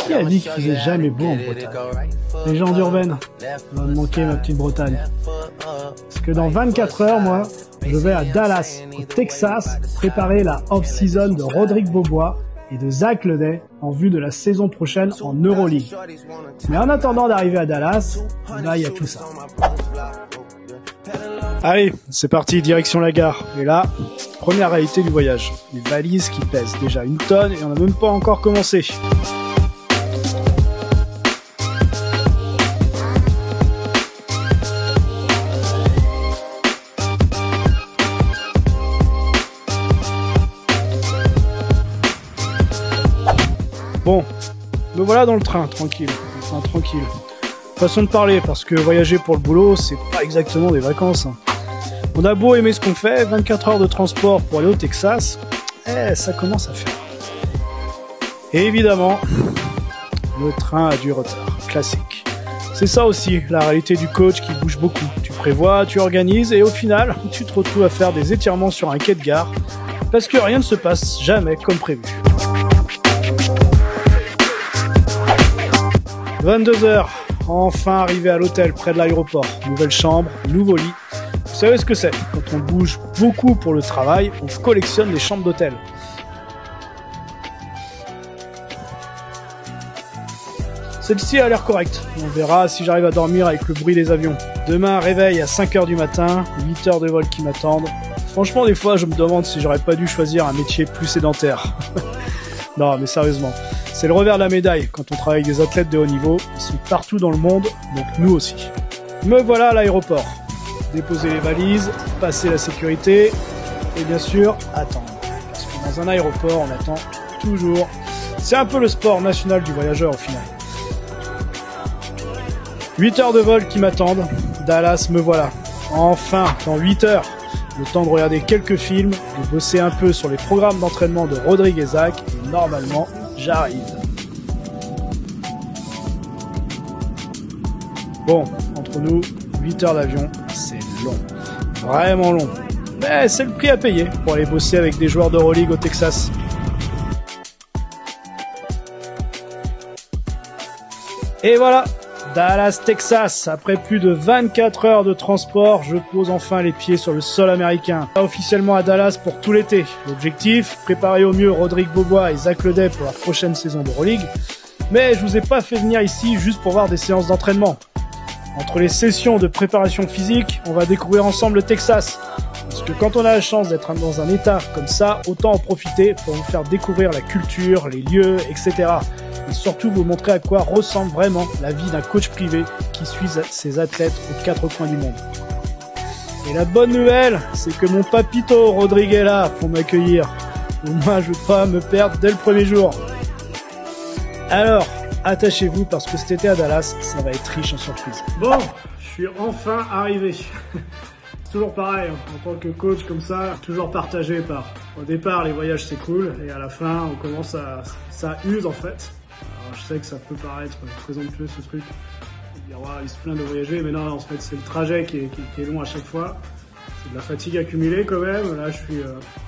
Qui a dit qu'il faisait jamais beau en Bretagne? Légende urbaine, va me manquer ma petite Bretagne. Parce que dans 24 heures, moi, je vais à Dallas, au Texas, préparer la off-season de Rodrigue Beaubois et de Zach Ledet en vue de la saison prochaine en Euroleague. Mais en attendant d'arriver à Dallas, là, il y a tout ça. Allez, c'est parti, direction la gare. Et là, première réalité du voyage. Les valises qui pèsent déjà 1 tonne et on n'a même pas encore commencé. Bon, me voilà dans le train, tranquille. Enfin, tranquille. Façon de parler, parce que voyager pour le boulot, c'est pas exactement des vacances. On a beau aimer ce qu'on fait, 24 heures de transport pour aller au Texas, ça commence à faire. Et évidemment, le train a du retard, classique. C'est ça aussi, la réalité du coach qui bouge beaucoup. Tu prévois, tu organises, et au final, tu te retrouves à faire des étirements sur un quai de gare, parce que rien ne se passe jamais comme prévu. 22h, enfin arrivé à l'hôtel près de l'aéroport. Nouvelle chambre, nouveau lit. Vous savez ce que c'est? Quand on bouge beaucoup pour le travail, on collectionne les chambres d'hôtel. Celle-ci a l'air correcte. On verra si j'arrive à dormir avec le bruit des avions. Demain, réveil à 5h du matin, 8 heures de vol qui m'attendent. Franchement, des fois, je me demande si j'aurais pas dû choisir un métier plus sédentaire. Non, mais sérieusement. C'est le revers de la médaille quand on travaille avec des athlètes de haut niveau. Ils sont partout dans le monde, donc nous aussi. Me voilà à l'aéroport. Déposer les valises, passer la sécurité et bien sûr attendre. Parce que dans un aéroport, on attend toujours. C'est un peu le sport national du voyageur au final. 8 heures de vol qui m'attendent. Dallas, me voilà. Enfin, dans 8 heures. Le temps de regarder quelques films, de bosser un peu sur les programmes d'entraînement de Rodrigue et Zach, et normalement, j'arrive. Bon, entre nous, 8 heures d'avion, c'est long. Vraiment long. Mais c'est le prix à payer pour aller bosser avec des joueurs d'Euroleague au Texas. Et voilà, Dallas, Texas. Après plus de 24 heures de transport, je pose enfin les pieds sur le sol américain. Officiellement à Dallas pour tout l'été. L'objectif, préparer au mieux Rodrigue Beaubois et Zach Ledet pour la prochaine saison d'Euroleague. Mais je vous ai pas fait venir ici juste pour voir des séances d'entraînement. Entre les sessions de préparation physique, on va découvrir ensemble le Texas. Parce que quand on a la chance d'être dans un état comme ça, autant en profiter pour vous faire découvrir la culture, les lieux, etc. Et surtout vous montrer à quoi ressemble vraiment la vie d'un coach privé qui suit ses athlètes aux 4 coins du monde. Et la bonne nouvelle, c'est que mon papito Rodrigue est là pour m'accueillir. Au moins, je veux pas me perdre dès le premier jour. Alors, attachez-vous parce que cet été à Dallas, ça va être riche en surprises. Bon, je suis enfin arrivé. Toujours pareil, en tant que coach comme ça, toujours partagé par... Au départ, les voyages c'est cool, et à la fin, on commence à... ça use en fait. Alors, je sais que ça peut paraître présomptueux ce truc. Dire, ouais, il se plaint de voyager, mais non, en fait, c'est le trajet qui est long à chaque fois. C'est de la fatigue accumulée quand même. Là, je suis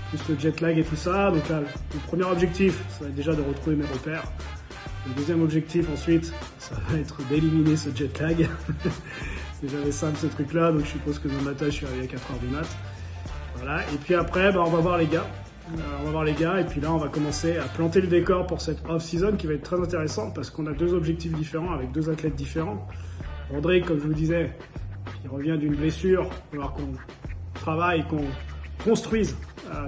plus le jet lag et tout ça. Donc là, le premier objectif, ça va être déjà de retrouver mes repères. Le deuxième objectif ensuite, ça va être d'éliminer ce jet lag. C'est jamais simple ce truc là, donc je suppose que demain matin je suis arrivé à 4h du mat. Voilà, et puis après on va voir les gars. Et puis là on va commencer à planter le décor pour cette off-season qui va être très intéressante parce qu'on a 2 objectifs différents avec 2 athlètes différents. Rodrigue, comme je vous disais, il revient d'une blessure, il va falloir qu'on travaille, qu'on construise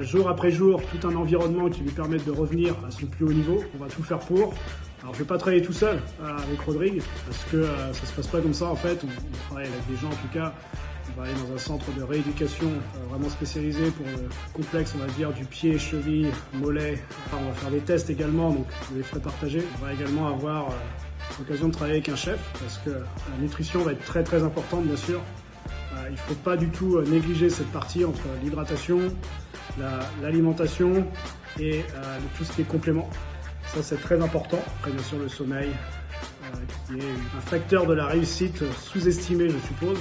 jour après jour tout un environnement qui lui permette de revenir à son plus haut niveau. On va tout faire pour. Alors je vais pas travailler tout seul avec Rodrigue parce que ça se passe pas comme ça en fait. On travaille avec des gens en tout cas. On va aller dans un centre de rééducation vraiment spécialisé pour le complexe, on va dire, du pied, cheville, mollet. Enfin, on va faire des tests également, donc je les ferai partager. On va également avoir l'occasion de travailler avec un chef parce que la nutrition va être très très importante bien sûr. Il faut pas du tout négliger cette partie entre l'hydratation, l'alimentation et tout ce qui est complément. Ça c'est très important. Après bien sûr le sommeil qui est un facteur de la réussite sous-estimé je suppose.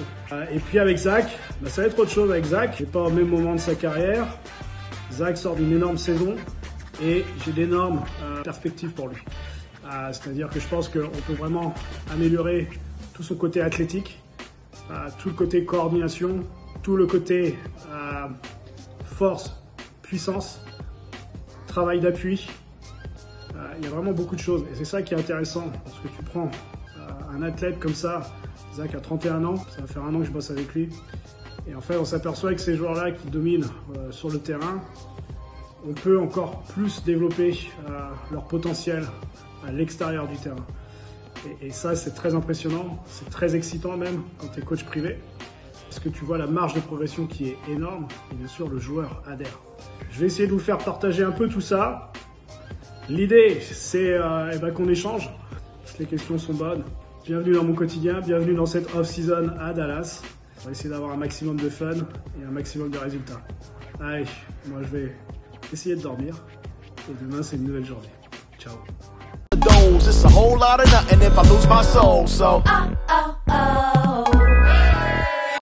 Et puis avec Zach, ça va être autre chose avec Zach. Il n'est pas au même moment de sa carrière. Zach sort d'une énorme saison. et j'ai d'énormes perspectives pour lui. C'est-à-dire que je pense qu'on peut vraiment améliorer tout son côté athlétique, tout le côté coordination, tout le côté force, puissance, travail d'appui. Il y a vraiment beaucoup de choses et c'est ça qui est intéressant parce que tu prends un athlète comme ça, Zach a 31 ans, ça va faire 1 an que je bosse avec lui et en fait on s'aperçoit que ces joueurs-là qui dominent sur le terrain, on peut encore plus développer leur potentiel à l'extérieur du terrain. Et ça c'est très impressionnant, c'est très excitant même quand tu es coach privé parce que tu vois la marge de progression qui est énorme et bien sûr le joueur adhère. Je vais essayer de vous faire partager un peu tout ça. L'idée, c'est qu'on échange. Toutes les questions sont bonnes. Bienvenue dans mon quotidien, bienvenue dans cette off-season à Dallas. On va essayer d'avoir un maximum de fun et un maximum de résultats. Allez, moi je vais essayer de dormir. Et demain, c'est une nouvelle journée. Ciao. It's a whole lot of nothing if I lose my soul, so